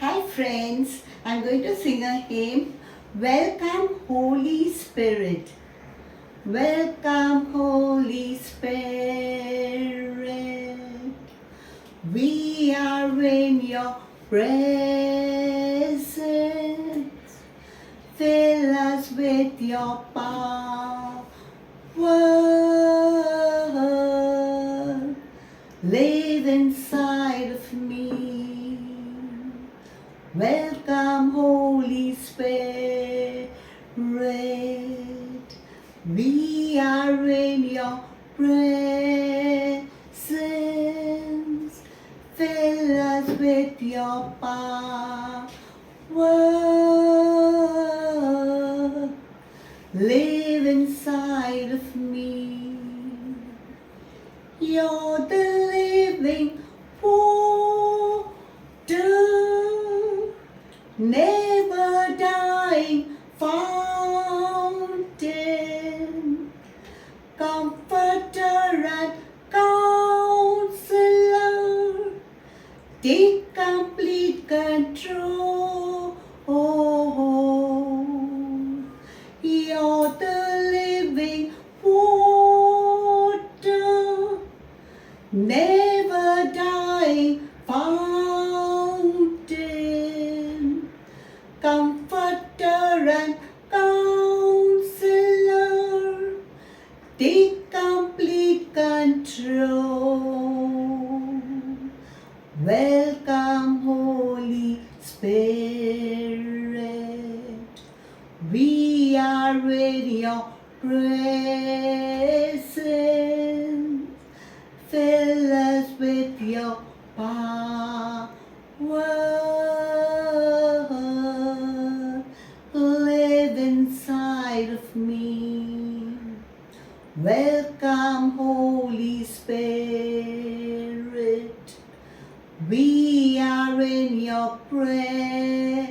Hi friends, I'm going to sing a hymn. Welcome Holy Spirit. Welcome Holy Spirit. We are in your presence. Fill us with your power. Live inside of me. Welcome, Holy Spirit. We are in your presence. Fill us with your power. Live inside of me. You're the living water, never dying fountain, comforter and counselor, take complete control. You're the living water, never dying fountain, comforter and counselor, take complete control. Welcome, Holy Spirit. We are in your presence. Fill us with your power. Live inside of me. Welcome, Holy Spirit. We are in your presence.